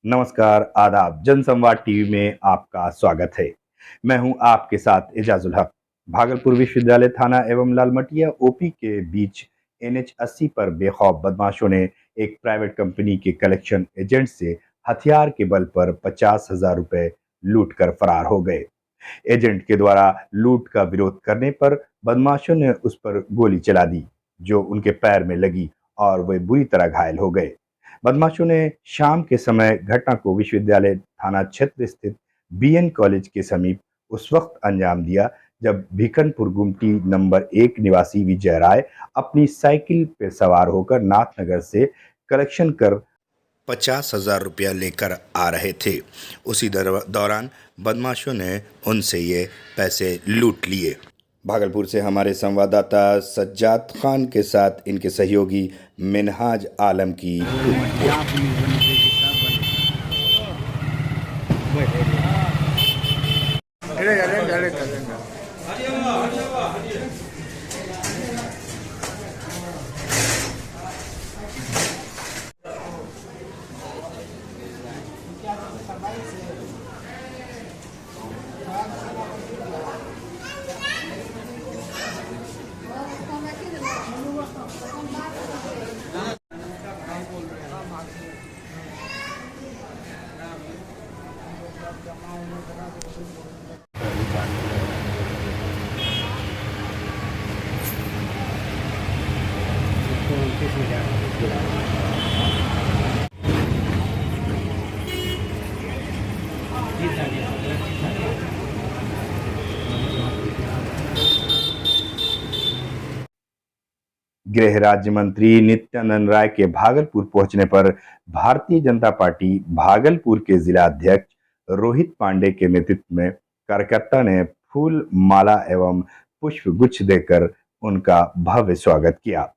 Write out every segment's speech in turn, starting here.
नमस्कार, आदाब। जनसंवाद टीवी में आपका स्वागत है। मैं हूं आपके साथ एजाजुल हक। भागलपुर विश्वविद्यालय थाना एवं लालमटिया ओपी के बीच एनएच 80 पर बेखौफ बदमाशों ने एक प्राइवेट कंपनी के कलेक्शन एजेंट से हथियार के बल पर 50,000 रुपए लूट कर फरार हो गए। एजेंट के द्वारा लूट का विरोध करने पर बदमाशों ने उस पर गोली चला दी, जो उनके पैर में लगी और वे बुरी तरह घायल हो गए। बदमाशों ने शाम के समय घटना को विश्वविद्यालय थाना क्षेत्र स्थित बीएन कॉलेज के समीप उस वक्त अंजाम दिया जब भिखनपुर गुमटी नंबर 1 निवासी विजय राय अपनी साइकिल पर सवार होकर नाथनगर से कलेक्शन कर 50,000 रुपया लेकर आ रहे थे। उसी दौरान बदमाशों ने उनसे ये पैसे लूट लिए। भागलपुर से हमारे संवाददाता सज्जाद खान के साथ इनके सहयोगी मिनहाज आलम की गृह राज्य मंत्री नित्यानंद राय के भागलपुर पहुंचने पर भारतीय जनता पार्टी भागलपुर के जिला अध्यक्ष रोहित पांडे के नेतृत्व में कार्यकर्ता ने फूल माला एवं पुष्प गुच्छ देकर उनका भव्य स्वागत किया।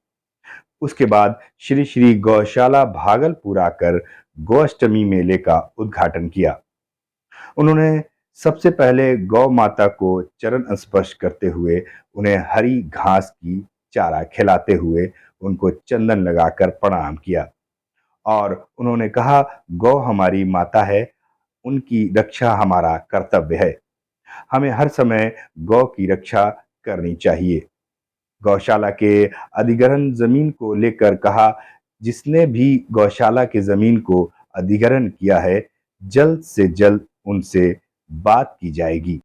उसके बाद श्री श्री गौशाला भागलपुर आकर गौअष्टमी मेले का उद्घाटन किया। उन्होंने सबसे पहले गौ माता को चरण स्पर्श करते हुए उन्हें हरी घास की चारा खिलाते हुए उनको चंदन लगाकर प्रणाम किया और उन्होंने कहा, गौ हमारी माता है, उनकी रक्षा हमारा कर्तव्य है। हमें हर समय गौ की रक्षा करनी चाहिए। गौशाला के अधिग्रहण जमीन को लेकर कहा, जिसने भी गौशाला के जमीन को अधिग्रहण किया है, जल्द से जल्द उनसे बात की जाएगी।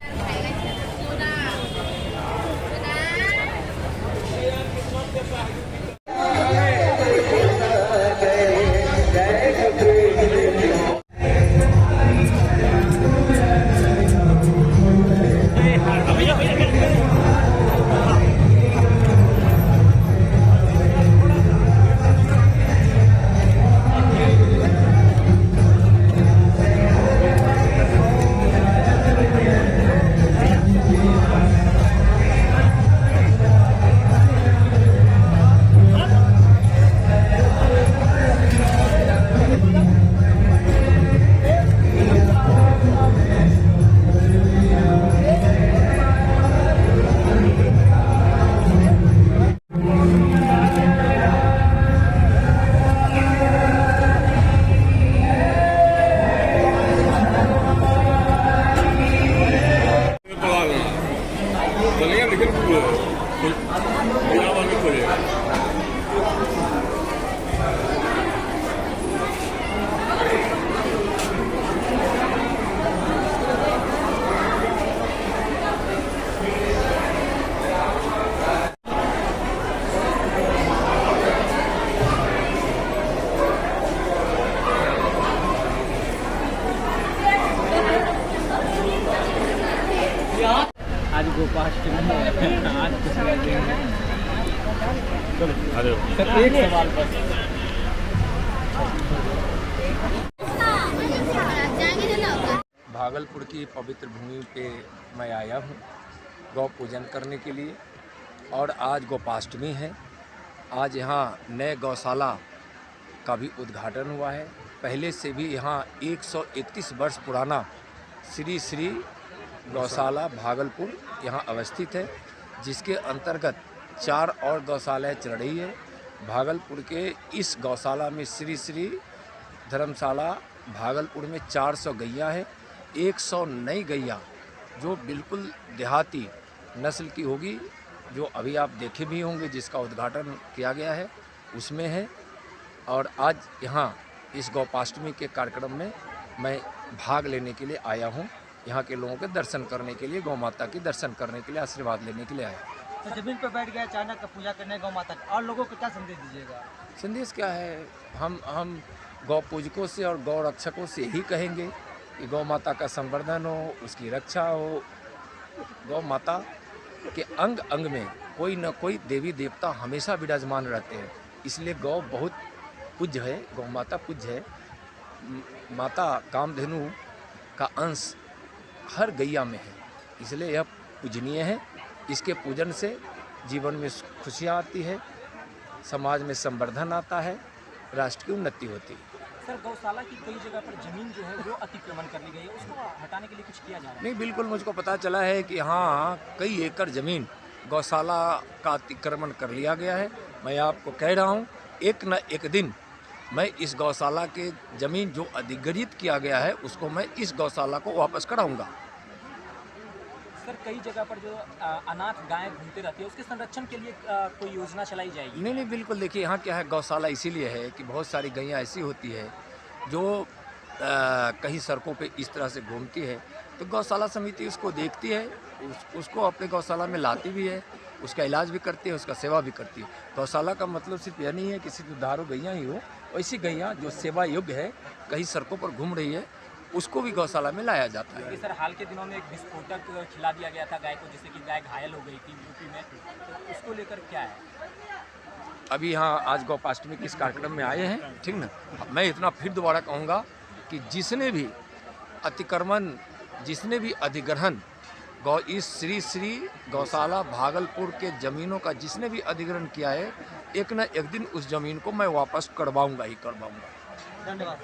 आज गोपाष्टमी है, आज कुछ नहीं है। चलो सर, एक सवाल बस। भागलपुर की पवित्र भूमि पे मैं आया हूँ गौ पूजन करने के लिए और आज गोपाष्टमी है। आज यहाँ नए गौशाला का भी उद्घाटन हुआ है। पहले से भी यहाँ 131 वर्ष पुराना श्री श्री गौशाला भागलपुर यहाँ अवस्थित है, जिसके अंतर्गत 4 और गौशालाएँ चल रही है। भागलपुर के इस गौशाला में श्री श्री धर्मशाला भागलपुर में 400 गैया है, 100 नई गैया जो बिल्कुल देहाती नस्ल की होगी, जो अभी आप देखे भी होंगे, जिसका उद्घाटन किया गया है उसमें है। और आज यहाँ इस गौपाष्टमी के कार्यक्रम में मैं भाग लेने के लिए आया हूँ, यहाँ के लोगों के दर्शन करने के लिए, गौ माता के दर्शन करने के लिए, आशीर्वाद लेने के लिए आया हूँ। तो जमीन पर बैठ गया अचानक पूजा करने गौ माता की, और लोगों को क्या संदेश दीजिएगा? संदेश क्या है, हम गौ पूजकों से और गौ रक्षकों से यही कहेंगे कि गौ माता का संवर्धन हो, उसकी रक्षा हो। गौ माता के अंग अंग में कोई न कोई देवी देवता हमेशा विराजमान रहते हैं, इसलिए गौ बहुत पूज्य है, गौ माता पूज्य है। माता कामधेनु का अंश हर गैया में है, इसलिए यह पूजनीय है। इसके पूजन से जीवन में खुशियाँ आती है, समाज में संवर्धन आता है, राष्ट्र की उन्नति होती है। सर, गौशाला की कई जगह पर जमीन जो है वो अतिक्रमण कर ली गई है, उसको हटाने के लिए कुछ किया जा रहा है? नहीं, बिल्कुल मुझको पता चला है कि हाँ, कई एकड़ ज़मीन गौशाला का अतिक्रमण कर लिया गया है। मैं आपको कह रहा हूँ, एक न एक दिन मैं इस गौशाला के ज़मीन जो अधिग्रहित किया गया है उसको मैं इस गौशाला को वापस कराऊंगा। सर, कई जगह पर जो अनाथ गायें घूमते रहती है, उसके संरक्षण के लिए कोई योजना चलाई जाएगी? नहीं, बिल्कुल। देखिए, यहाँ क्या है, गौशाला इसीलिए है कि बहुत सारी गैयाँ ऐसी होती है जो कहीं सड़कों पे इस तरह से घूमती है, तो गौशाला समिति उसको देखती है, उसको अपने गौशाला में लाती भी है, उसका इलाज भी करती है, उसका सेवा भी करती है। गौशाला का मतलब सिर्फ यह नहीं है कि सिर्फ दुधारू गैयाँ ही हो, ऐसी गैयाँ जो सेवा योग्य है, कहीं सड़कों पर घूम रही है, उसको भी गौशाला में लाया जाता है। सर, हाल के दिनों में एक विस्फोटक खिला दिया गया था गाय को, जिससे कि गाय घायल हो गई थी यूपी में, तो उसको लेकर क्या है? अभी यहाँ आज गौपाष्टमी किस कार्यक्रम में आए हैं, ठीक ना, मैं इतना फिर दोबारा कहूँगा कि जिसने भी अतिक्रमण, जिसने भी अधिग्रहण इस श्री गौशाला भागलपुर के ज़मीनों का जिसने भी अधिग्रहण किया है, एक न एक दिन उस ज़मीन को मैं वापस करवाऊँगा ही करवाऊँगा। धन्यवाद।